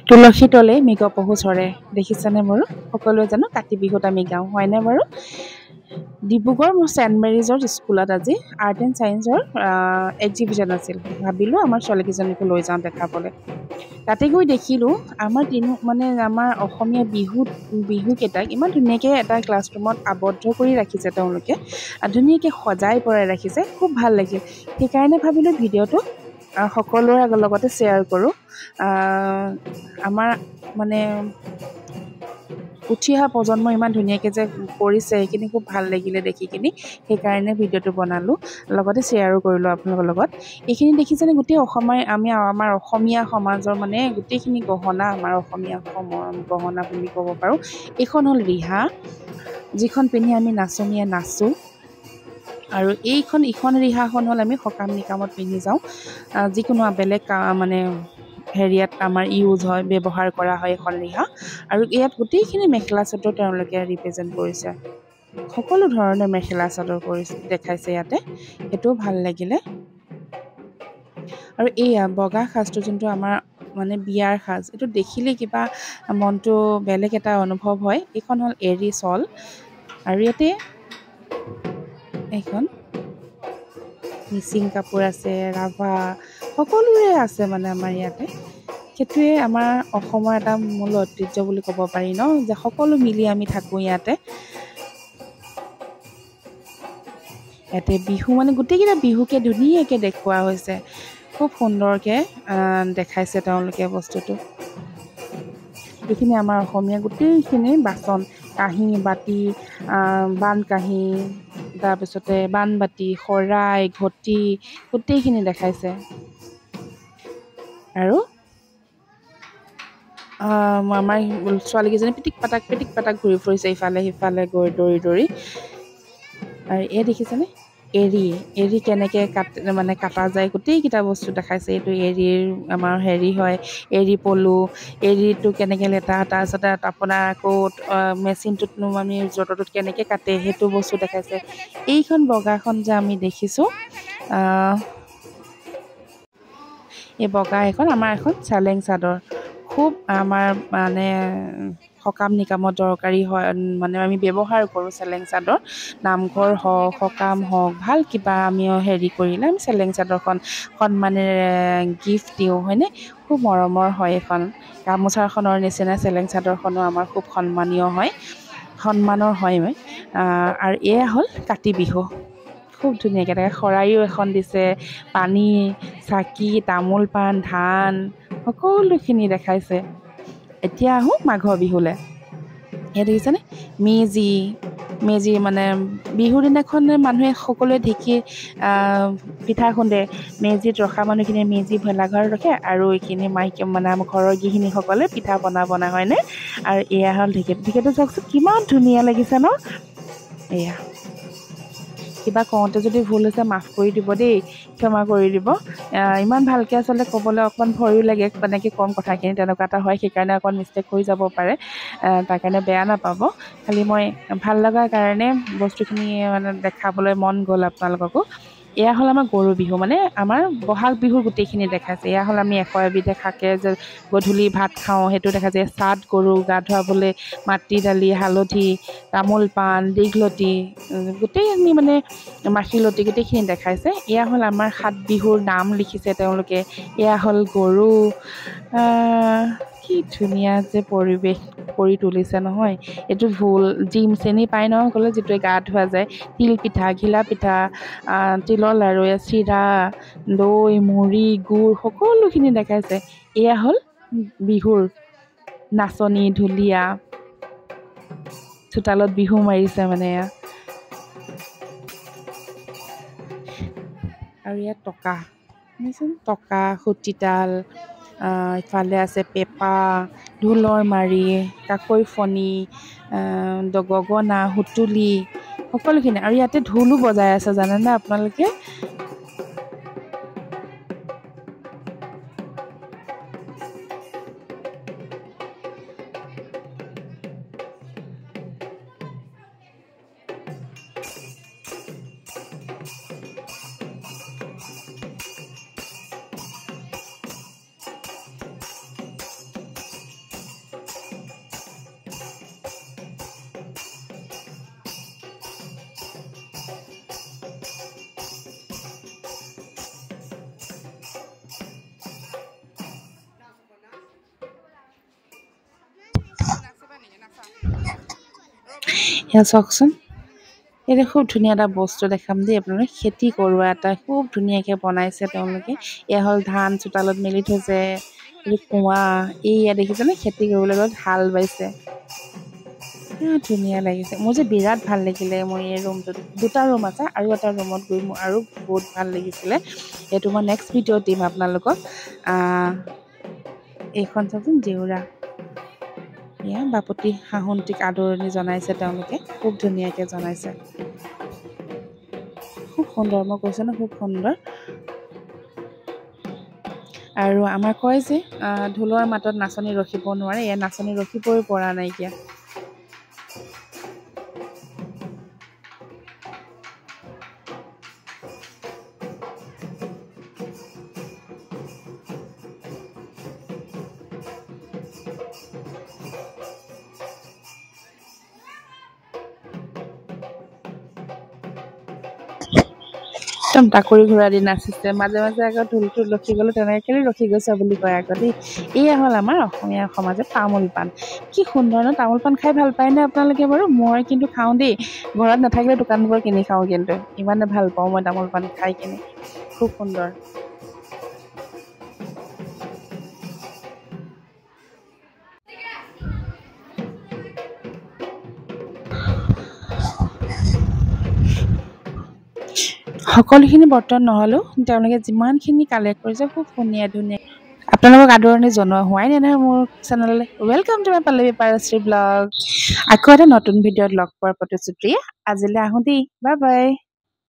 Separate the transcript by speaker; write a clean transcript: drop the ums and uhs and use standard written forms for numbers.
Speaker 1: তুলসী তলে মৃগ পহু চৰে দেখিছেনে বাৰু সকলোৱে জানো কাতি বিহুত আমি গাওঁ হয়নে বাৰু ডিব্ৰুগড় মোৰ চেণ্ট মেৰিজৰ স্কুলত আজি আৰ্ট এণ্ড ছায়েন্সৰ এক্সিবিশ্যন আছিল ভাবিলোঁ আমাৰ ছোৱালীকেইজনীকো লৈ যাওঁ দেখাবলৈ তাতে গৈ দেখিলোঁ আমাৰ আমাৰ অসমীয়া বিহুকেইটাক ইমান ধুনীয়াকৈ এটা ক্লাছৰুমত আবদ্ধ কৰি ৰাখিছে তেওঁলোকে ধুনীয়াকৈ সজাই পৰাই ৰাখিছে খুব ভাল লাগিল সেইকাৰণে ভাবিলোঁ ভিডিঅ'টো সকলোৰে লগতে শ্বেয়াৰ কৰোঁ আমাৰ মানে উঠি অহা প্ৰজন্ম ইমান ধুনীয়াকৈ যে কৰিছে সেইখিনি খুব ভাল লাগিলে দেখি কিনি সেইকাৰণে ভিডিঅ'টো বনালোঁ লগতে শ্বেয়াৰো কৰিলোঁ আপোনালোকৰ লগত এইখিনি দেখিছেনে গোটেই আমাৰ অসমীয়া সমাজৰ মানে গোটেইখিনি গহনা আমাৰ অসমীয়া গহনা বুলি ক'ব পাৰোঁ এইখন হ'ল ৰিহা যিখন পিন্ধি আমি নাচনীয়ে নাচোঁ আৰু ইখন ৰিহাখন হ'ল আমি সকাম নিকামত পিন্ধি যাওঁ যিকোনো বেলেগ মানে হেৰিয়াত আমাৰ ইউজ হয় ব্যৱহাৰ কৰা হয় এখন ৰিহা আৰু ইয়াত গোটেইখিনি মেখেলা চাদৰ তেওঁলোকে ৰিপ্ৰেজেণ্ট কৰিছে সকলো ধৰণৰ মেখেলা চাদৰ দেখাইছে ইয়াতে সেইটোও ভাল লাগিলে আৰু এয়া বগা সাজটো যোনটো আমাৰ মানে বিয়াৰ সাজ এইটো দেখিলে কিবা মনটো বেলেগ এটা অনুভৱ হয় এইখন হ'ল এৰী শ্বল আৰু ইয়াতে এইখন মিচিং কাপোৰ আছে ৰাভা সকলোৰে আছে মানে আমাৰ ইয়াতে সেইটোৱে আমাৰ অসমৰ এটা মূল ঐতিহ্য বুলি ক'ব পাৰি ন যে সকলো মিলি আমি থাকোঁ ইয়াতে বিহু মানে গোটেইকেইটা বিহুকে ধুনীয়াকৈ দেখুওৱা হৈছে খুব সুন্দৰকৈ দেখাইছে তেওঁলোকে বস্তুটো এইখিনি আমাৰ অসমীয়া গোটেইখিনি বাচন কাঁহী বাতি বানকাঁহী তাৰপিছতে বানবাতি শৰাই ঘটি গোটেইখিনি দেখাইছে আৰু আমাৰ ছোৱালীকেইজনী পিটিক পাটাক ঘূৰি ফুৰিছে ইফালে সিফালে গৈ দৌৰি আৰু দেখিছেনে এৰী কেনেকৈ কাটা যায় গোটেইকেইটা বস্তু দেখাইছে এইটো এৰীৰ আমাৰ হেৰি হয় এৰী পলু এৰীটো কেনেকৈ লেটা তাৰপিছতে আপোনাৰ আকৌ মেচিনটোতনো আমি যঁতৰটোত কেনেকৈ কাটে সেইটো বস্তু দেখাইছে এইখন বগাখন যে আমি দেখিছোঁ এই বগা আমাৰ এখন চেলেং চাদৰ খুব আমাৰ মানে সকাম নিকামত দৰকাৰী হয় মানে আমি ব্যৱহাৰ কৰোঁ চেলেং চাদৰ নামঘৰ হওক সকাম হওক ভাল কিবা আমি হেৰি কৰিলে আমি চেলেং চাদৰখন সন্মানেৰে গিফ্ট দিওঁ হয়নে খুব মৰমৰ হয় এইখন গামোচাখনৰ নিচিনা চেলেং চাদৰখনো আমাৰ খুব সন্মানৰ হয় আৰু এয়া হ'ল কাতি বিহু খুব ধুনীয়াকৈ তাকে শৰাইও এখন দিছে পানী চাকি তামোল পাণ ধান সকলোখিনি দেখাইছে এতিয়া আহোঁ মাঘৰ বিহুলৈ এয়া দেখিছেনে মেজি মানে বিহুৰ দিনাখন মানুহে সকলোৱে ঢেঁকী পিঠা খুন্দে মেজিত ৰখা মানুহখিনিয়ে মেজি ভেলাঘৰ ৰখে আৰু এইখিনি মাইকী মানে আমাৰ ঘৰৰ গৃহিণীসকলে পিঠা বনাই হয়নে আৰু এয়া হ'ল ঢেঁকীটো চাওকচোন কিমান ধুনীয়া লাগিছে ন এয়া কিবা কওঁতে যদি ভুল হৈছে মাফ কৰি দিব দেই ক্ষমা কৰি দিব ইমান ভালকৈ আচলতে ক'বলৈ অকণমান ভয়ো লাগে কেনেকৈ কম কথাখিনি তেনেকুৱা এটা হয় সেইকাৰণে অকণমান মিষ্টেক হৈ যাব পাৰে তাৰ কাৰণে বেয়া নাপাব খালি মই ভাল লগাৰ কাৰণে বস্তুখিনি মানে দেখাবলৈ মন গ'ল আপোনালোককো এয়া হ'ল আমাৰ গৰু বিহু মানে আমাৰ বহাগ বিহুৰ গোটেইখিনি দেখাইছে এয়া হ'ল আমি 100 এবিধে শাকে যে গধূলি ভাত খাওঁ সেইটো দেখাইছে চাট গৰু গা ধুৱাবলৈ মাটি দালি হালধি তামোল পাণ দীঘলতি গোটেইখিনি মানে মাখিলতি গোটেইখিনি দেখাইছে এয়া হ'ল আমাৰ 7 বিহুৰ নাম লিখিছে তেওঁলোকে এয়া হ'ল গৰু কি ধুনীয়া যে পৰিৱেশ কৰি তুলিছে নহয় এইটো ভুল জিম চেনি পাই নহয় সকলোৱে যিটোৱে গা ধোৱা যায় তিল পিঠা ঘিলা পিঠা তিলৰ লাৰু চিৰা দৈ মুড়ি গুড় সকলোখিনি দেখাইছে এয়া হ'ল বিহুৰ নাচনী ঢুলীয়া চোতালত বিহু মাৰিছে মানে এয়া আৰু ইয়াত টকা সূতীতাল ইফালে আছে পেঁপা ঢোলৰ মাৰি কাকৈ ফণি গগনা সুতুলি সকলোখিনি আৰু ইয়াতে ঢোলো বজাই আছে জানেনে আপোনালোকে এয়া চাওকচোন এটা খুব ধুনীয়া এটা বস্তু দেখাম দেই আপোনালোকে খেতি কৰোৱা এটা খুব ধুনীয়াকৈ বনাইছে তেওঁলোকে এয়া হ'ল ধান চোতালত মেলি থৈছে এইটো কুঁৱা এইয়া দেখিছেনে খেতি কৰিবলৈ গ'লে হাল বাইছে ধুনীয়া লাগিছে মোৰ যে বিৰাট ভাল লাগিলে মই এই ৰুমটোত দুটা ৰুম আছে আৰু এটা ৰুমত গৈ মোৰ আৰু বহুত ভাল লাগিছিলে এইটো মই নেক্সট ভিডিঅ'ত দিম আপোনালোকক এইখন চাচোন জেউৰা এয়া বাপতি সাহোনটিক আদৰণি জনাইছে তেওঁলোকে খুব ধুনীয়াকৈ জনাইছে খুব সুন্দৰ মই কৈছোঁ ন খুব সুন্দৰ আৰু আমাৰ কয় যে ঢোলৰ মাতত নাচনী ৰখিব নোৱাৰে এয়া নাচনী ৰখিবই পৰা নাইকিয়া একদম টাকুৰি ঘূৰা দি নাচিছে মাজে মাজে আকৌ ঢোলটো ৰখি গ'লে তেনেকৈ কেলৈ ৰখি গৈছে বুলি কয় আকৌ দেই এয়া হ'ল আমাৰ অসমীয়া সমাজত তামোল পাণ কি সুন্দৰ ন তামোল পাণ খাই ভাল পায়নে আপোনালোকে বাৰু মই কিন্তু খাওঁ দেই ঘৰত নাথাকিলে দোকানবোৰ কিনি খাওঁ কিন্তু ইমানে ভাল পাওঁ মই তামোল পাণ খাই কিনি খুব সুন্দৰ সকলোখিনি বৰ্তন নহ'লেও তেওঁলোকে যিমানখিনি কালেক্ট কৰিছে খুব ধুনীয়া আপোনালোকক আদৰণি জনোৱা হোৱাই নাই নহয় মোৰ চেনেললৈ welcome to my Pallavi Parashri blog আকৌ এটা নতুন ভিডিঅ'ত লগ পোৱাৰ প্ৰতিশ্ৰুতিৰে আজিলৈ আহোঁ দেই বাই বাই